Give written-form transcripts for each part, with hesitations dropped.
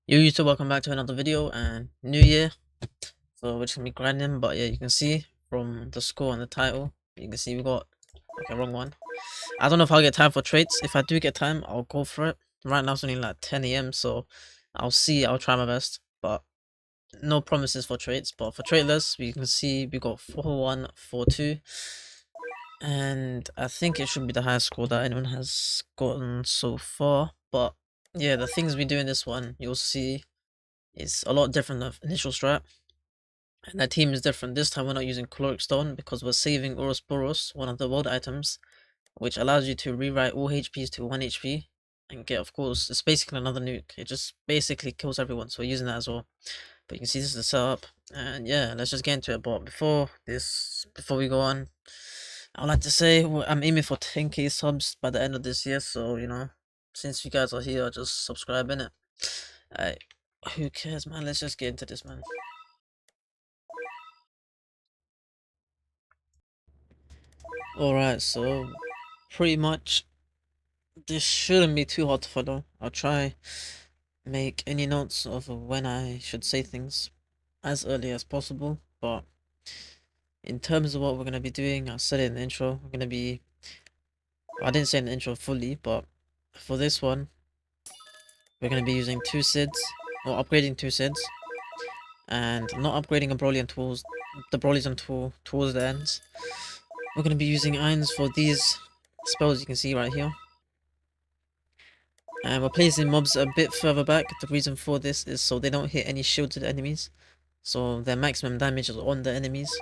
Yo YouTube, welcome back to another video and new year. So we're just gonna be grinding, but yeah, you can see from the score and the title, you can see we got okay, wrong one. I don't know if I'll get time for traits. If I do get time, I'll go for it. Right now it's only like 10 AM, so I'll see, I'll try my best. But no promises for traits. But for Traitless, we can see we got 4142. And I think it should be the highest score that anyone has gotten so far. But yeah, the things we do in this one, you'll see it's a lot different than initial strat, and that team is different. This time we're not using caloric stone because we're saving Ouroboros, one of the world items, which allows you to rewrite all HPs to 1 HP and get, of course, it's basically another nuke. It just basically kills everyone, so we're using that as well. But you can see this is the setup, and yeah, let's just get into it. But before we go on, I would like to say I'm aiming for 10k subs by the end of this year, so since you guys are here, just subscribe in it. Alright, who cares, man? Let's just get into this, man. Alright, so pretty much this shouldn't be too hard to follow. I'll try make any notes of when I should say things as early as possible, but in terms of what we're gonna be doing, I said it in the intro, we're gonna be I didn't say in the intro fully, but for this one we're gonna be using two SIDs, or upgrading two SIDs, and not upgrading a Broly until the Broly's until towards the ends. We're gonna be using irons for these spells you can see right here. And we're placing mobs a bit further back. The reason for this is so they don't hit any shielded enemies. So their maximum damage is on the enemies,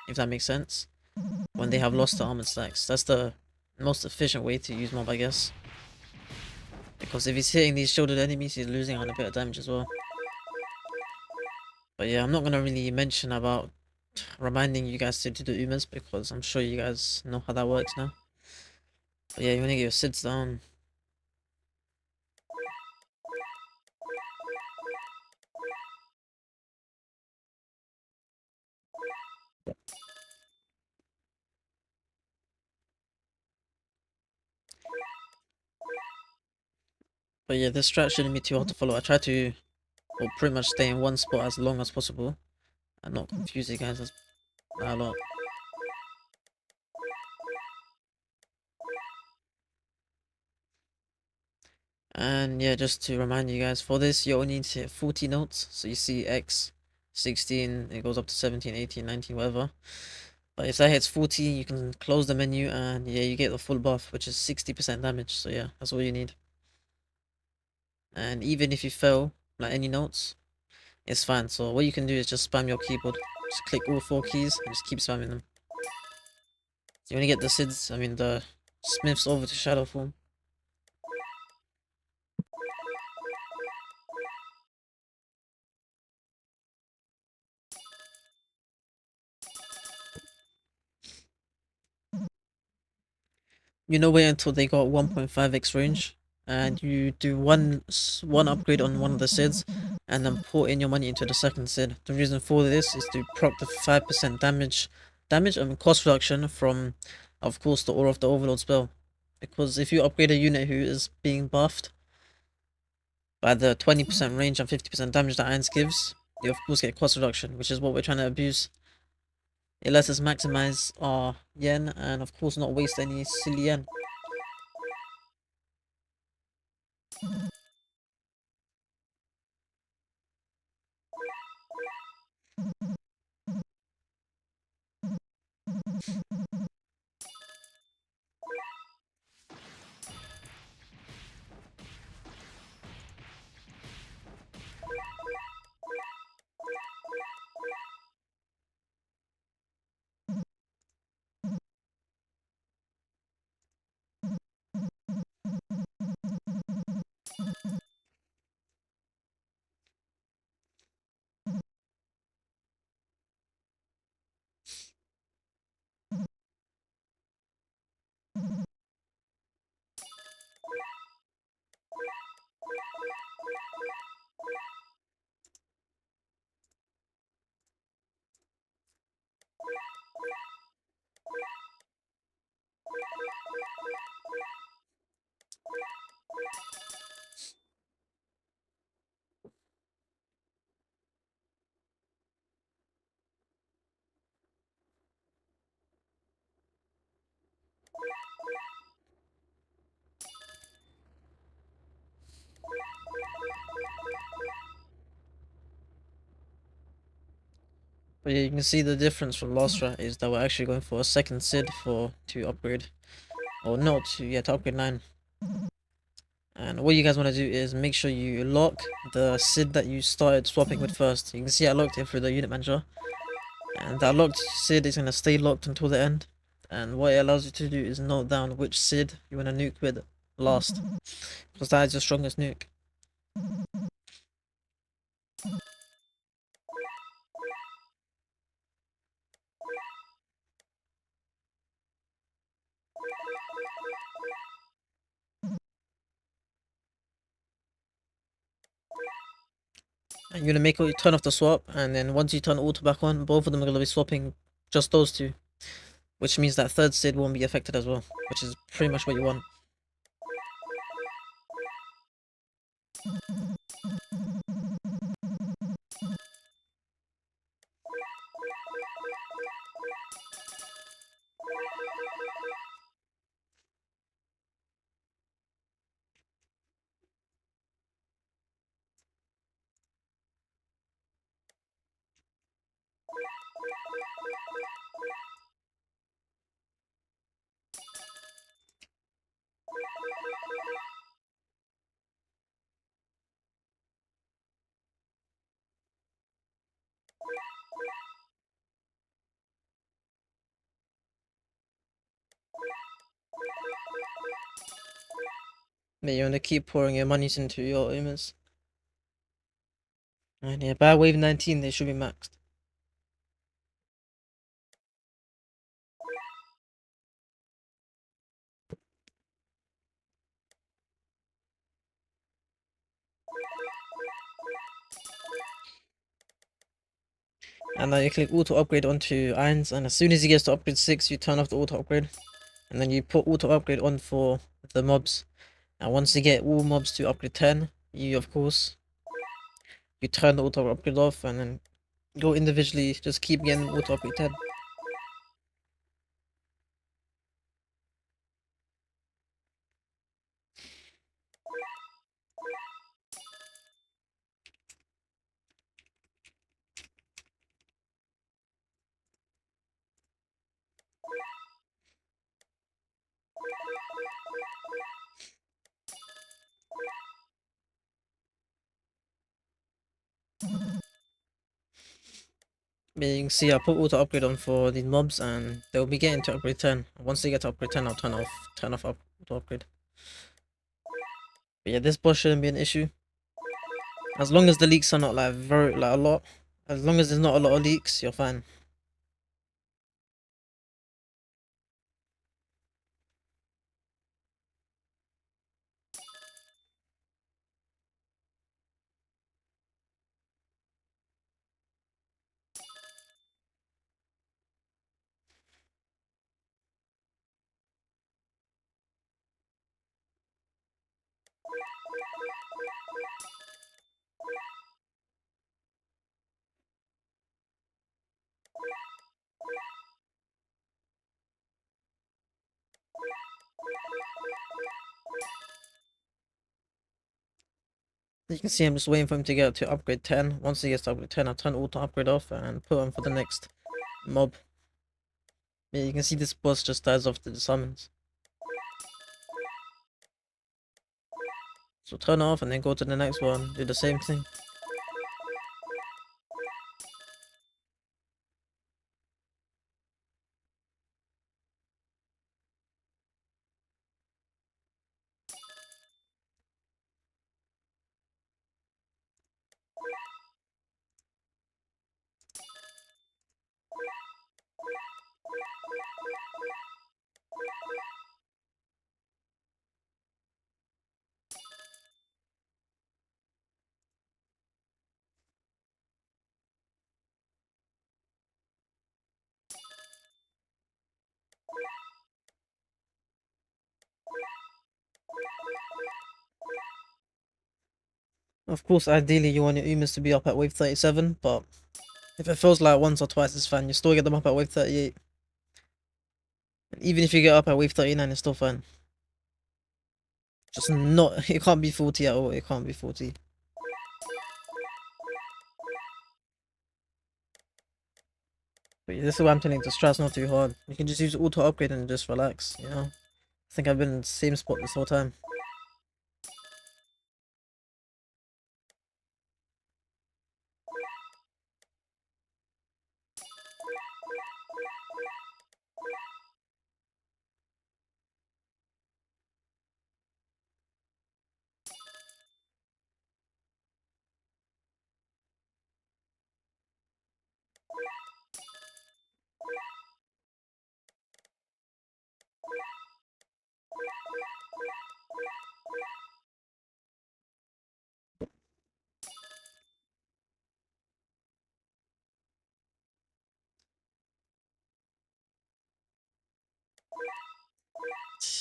if that makes sense. When they have lost the armor stacks. That's the most efficient way to use mob, I guess. Because if he's hitting these shielded enemies, he's losing on a bit of damage as well. But yeah, I'm not gonna really mention about reminding you guys to do the Umas because I'm sure you guys know how that works now. But yeah, you wanna get your SIDs down. But yeah, this strat shouldn't be too hard to follow. I try to, well, pretty much stay in one spot as long as possible and not confuse you guys a lot. And yeah, just to remind you guys, for this you only need to hit 40 notes. So you see X, 16, it goes up to 17, 18, 19, whatever. But if that hits 40, you can close the menu and yeah, you get the full buff, which is 60% damage. So yeah, that's all you need. And even if you fail, like any notes, it's fine. So what you can do is just spam your keyboard. Just click all 4 keys and just keep spamming them. So you want to get the SIDs, I mean the Smiths over to shadow form. You know, wait until they got 1.5x range, and you do one upgrade on one of the SIDs, and then pour in your money into the second SID. The reason for this is to proc the 5% I mean cost reduction from, of course, the Aura of the Overlord spell. Because if you upgrade a unit who is being buffed by the 20% range and 50% damage that Irons gives, you of course get cost reduction, which is what we're trying to abuse. It lets us maximize our yen and of course not waste any silly yen. But yeah, you can see the difference from last strat is that we're actually going for a second Sid to upgrade. Or not to, yeah, to upgrade 9. And what you guys want to do is make sure you lock the Sid that you started swapping with first. You can see I locked it through the unit manager. And that locked Sid is going to stay locked until the end. And what it allows you to do is note down which Sid you want to nuke with last. Because that is your strongest nuke. And you're going to make you turn off the swap. And then once you turn auto back on, both of them are going to be swapping just those two. Which means that third Sid won't be affected as well. Which is pretty much what you want. But you want to keep pouring your monies into your Umas. And yeah, by wave 19 they should be maxed. And now you click auto upgrade onto irons, and as soon as he gets to upgrade 6 you turn off the auto upgrade. And then you put auto upgrade on for the mobs. And once you get all mobs to upgrade 10, you of course you turn the auto upgrade off and then go individually, just keep getting auto upgrade 10. But you can see I put auto upgrade on for these mobs and they'll be getting to upgrade 10. Once they get to upgrade 10 I'll turn off auto upgrade. But yeah, this boss shouldn't be an issue. As long as the leaks are not like a lot. As long as there's not a lot of leaks, you're fine. You can see I'm just waiting for him to get to upgrade 10. Once he gets to upgrade 10, I'll turn auto upgrade off and put him for the next mob. Yeah, you can see this boss just dies off to the summons. So turn off and then go to the next one, do the same thing. Of course, ideally you want your Umas to be up at wave 37, but if it feels like once or twice it's fine. You still get them up at wave 38. And even if you get up at wave 39, it's still fine. Just not, it can't be 40 at all, it can't be 40. But yeah, this is why I'm telling you, the strat's not too hard. You can just use auto upgrade and just relax, you know? I think I've been in the same spot this whole time.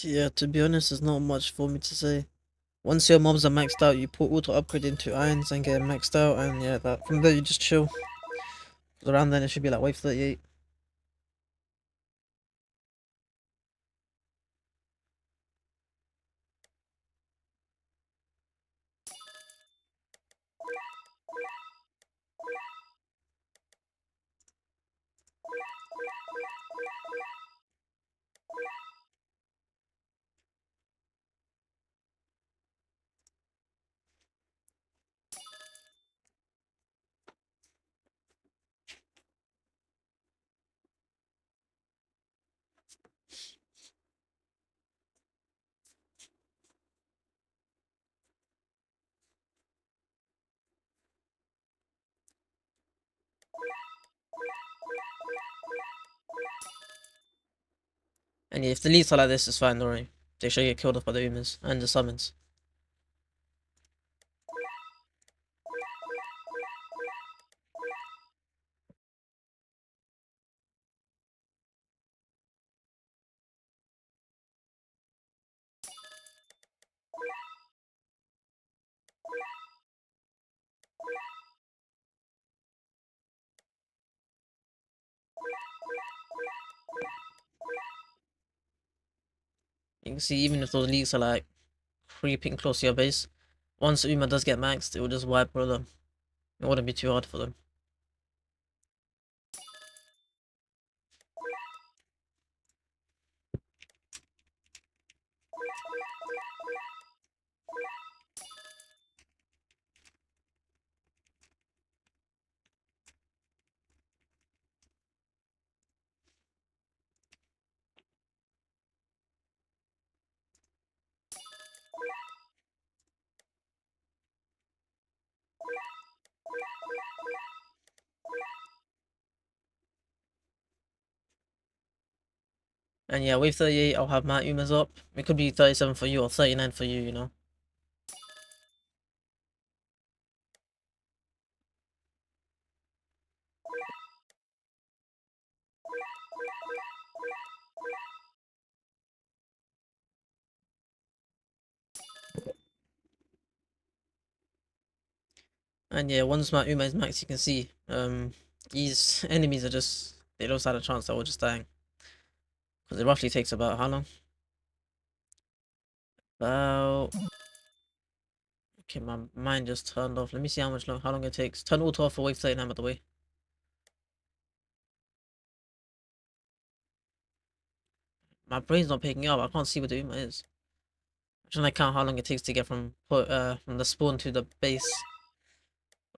Yeah, to be honest, there's not much for me to say. Once your mobs are maxed out, you put auto upgrade into irons and get maxed out, and yeah, that from there you just chill. Around then it should be like wave 38. And yeah, if the leads are like this, it's fine, don't worry. They should get killed off by the Umas and the summons. You can see even if those leaks are like creeping close to your base, once Uma does get maxed, it will just wipe all them. It wouldn't be too hard for them. And yeah, wave 38, I'll have my Umas up. It could be 37 for you or 39 for you, you know. And yeah, once my Uma is max, you can see, these enemies are just, they don't stand a chance that we're just dying. Because it roughly takes about how long? About... Okay, my mind just turned off. Let me see how long it takes. Turn auto off for wave 39 by the way. My brain's not picking up. I can't see what the Uma is. I'm trying to count how long it takes to get from the spawn to the base.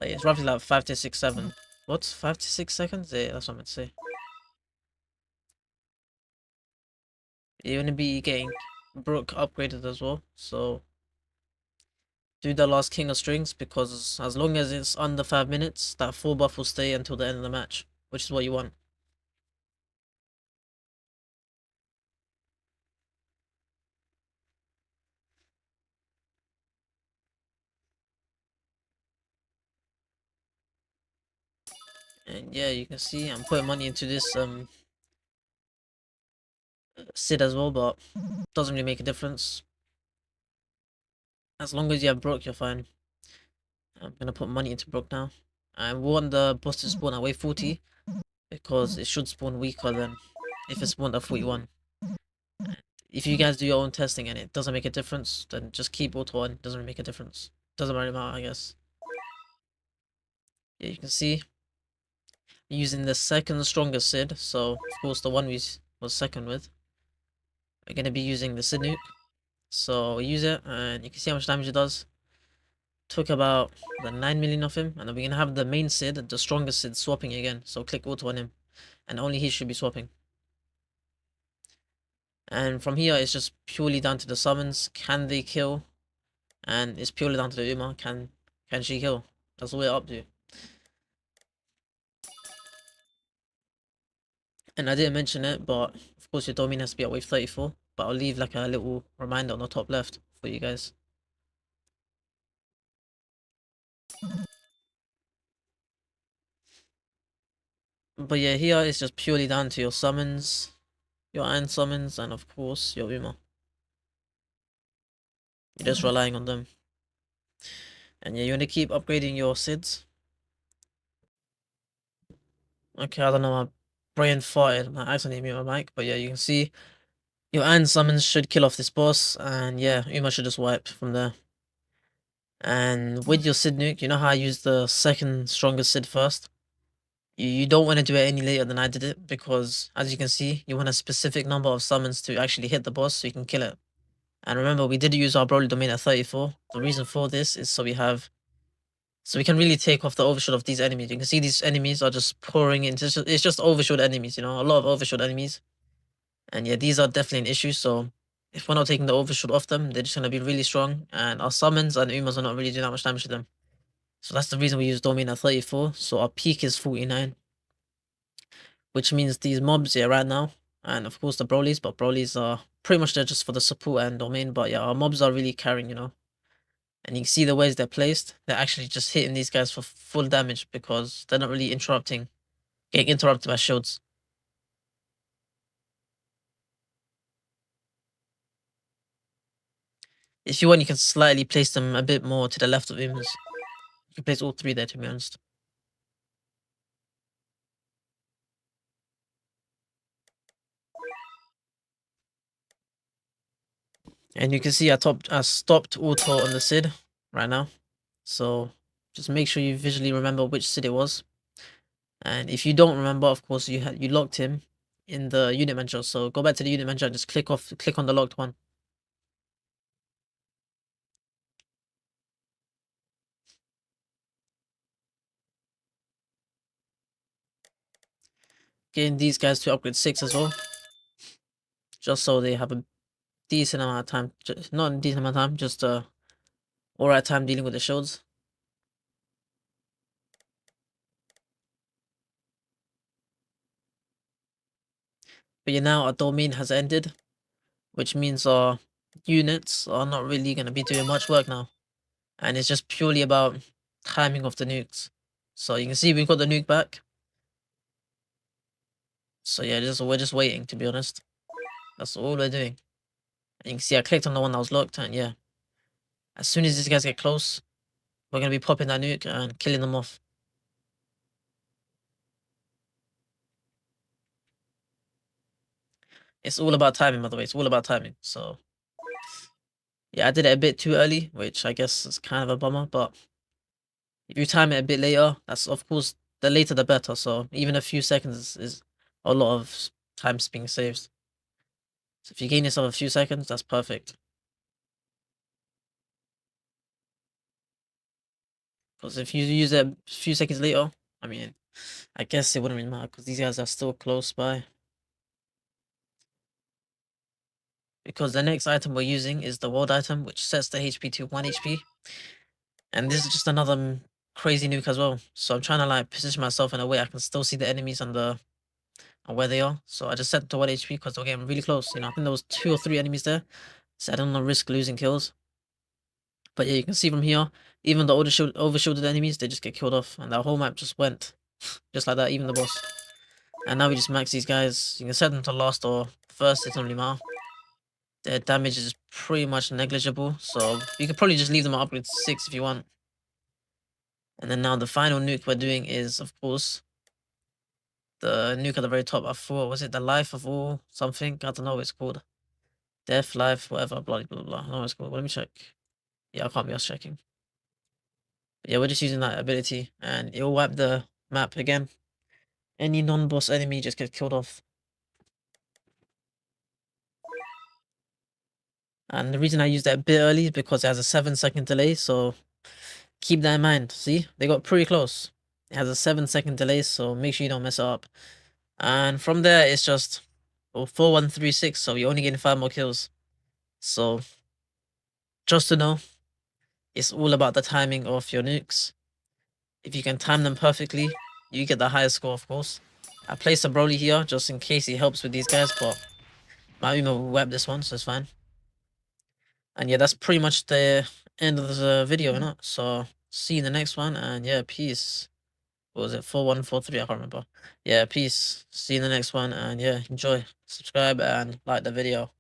Like it's roughly like 5 to 6, 7. What? 5 to 6 seconds? Yeah, that's what I meant to say. You're gonna be getting Brook upgraded as well, so do the last King of Strings because as long as it's under 5 minutes, that full buff will stay until the end of the match, which is what you want. And yeah, you can see I'm putting money into this Sid as well, but doesn't really make a difference. As long as you have Brook, you're fine. I'm gonna put money into Brook now. I want the boss to spawn at wave 40 because it should spawn weaker than if it spawned at 41. If you guys do your own testing and it doesn't make a difference, then just keep auto on. It doesn't make a difference. Doesn't really matter, I guess. Yeah, you can see using the second strongest Sid. So of course the one we was second with. We're gonna be using the Sid nuke. So we use it, and you can see how much damage it does. Took about the 9 million off him, and then we're gonna have the main Sid, the strongest Sid, swapping again. So click auto on him, and only he should be swapping. And from here, it's just purely down to the summons. Can they kill? And it's purely down to the Uma. Can she kill? That's all we're up to. And I didn't mention it, but of course your domain has to be at wave 34. But I'll leave like a little reminder on the top left for you guys. But yeah, here it's just purely down to your summons, your iron summons, and of course your Uma. You're just relying on them. And yeah, you want to keep upgrading your Sids. Okay, I don't know, my brain farted. I accidentally muted my mic, but yeah, you can see your iron summons should kill off this boss, and yeah, Uma should just wipe from there. And with your Sid nuke, you know how I used the second strongest Sid first? You don't want to do it any later than I did it, because as you can see, you want a specific number of summons to actually hit the boss so you can kill it. And remember, we did use our Broly domain at 34. The reason for this is so we can really take off the overshield of these enemies. You can see these enemies are just pouring in. It's just overshield enemies, you know, a lot of overshield enemies. And yeah, these are definitely an issue. So if we're not taking the overshield off them, they're just going to be really strong. And our summons and Umas are not really doing that much damage to them. So that's the reason we use domain at 34. So our peak is 49. Which means these mobs here right now, and of course the Brolys, but Brolys are pretty much there just for the support and domain. But yeah, our mobs are really carrying, you know. And you can see the ways they're placed. They're actually just hitting these guys for full damage because they're not really getting interrupted by shields. If you want, you can slightly place them a bit more to the left of Umas. You can place all three there, to be honest. And you can see I stopped auto on the Sid right now. So just make sure you visually remember which Sid it was. And if you don't remember, of course, you locked him in the unit manager. So go back to the unit manager and just click on the locked one. Getting these guys to upgrade 6 as well, just so they have a decent amount of time. Not a decent amount of time, just alright time dealing with the shields. But yeah, now our domain has ended, which means our units are not really going to be doing much work now. And it's just purely about timing of the nukes. So you can see we've got the nuke back. So yeah, we're just waiting, to be honest. That's all we're doing. And you can see I clicked on the one that was locked, and yeah. As soon as these guys get close, we're going to be popping that nuke and killing them off. It's all about timing, by the way. It's all about timing. So yeah, I did it a bit too early, which I guess is kind of a bummer. But if you time it a bit later, that's of course the later the better. So even a few seconds is a lot of times being saved. So if you gain yourself a few seconds, that's perfect. Because if you use it a few seconds later, I mean, I guess it wouldn't really matter because these guys are still close by. Because the next item we're using is the world item, which sets the HP to 1 HP. And this is just another crazy nuke as well. So I'm trying to like position myself in a way I can still see the enemies on where they are. So I just set to 1 HP because they're getting really close. You know, I think there was 2 or 3 enemies there. So I don't want to risk losing kills. But yeah, you can see from here, even the overshielded enemies, they just get killed off. And that whole map just went. Just like that, even the boss. And now we just max these guys. You can set them to last or first, it doesn't really matter. Their damage is pretty much negligible. So you could probably just leave them at upgrade 6 if you want. And then now the final nuke we're doing is, of course, the nuke at the very top. I thought, was it the life of all something? I don't know what it's called. Death, life, whatever, blah, blah, blah. I don't know what it's called. Let me check. Yeah, I can't be us checking. But yeah, we're just using that ability and it'll wipe the map again. Any non-boss enemy just gets killed off. And the reason I used that a bit early is because it has a 7-second delay, so keep that in mind. See, they got pretty close. It has a 7-second delay, so make sure you don't mess it up. And from there, it's just 4136, so you're only getting 5 more kills. So just to know, it's all about the timing of your nukes. If you can time them perfectly, you get the highest score, of course. I placed a Broly here just in case he helps with these guys, but my Uma will wipe this one, so it's fine. And yeah, that's pretty much the end of the video, you know? So see you in the next one, and yeah, peace. What was it, 4143? I can't remember. Yeah, peace. See you in the next one, and yeah, enjoy. Subscribe and like the video.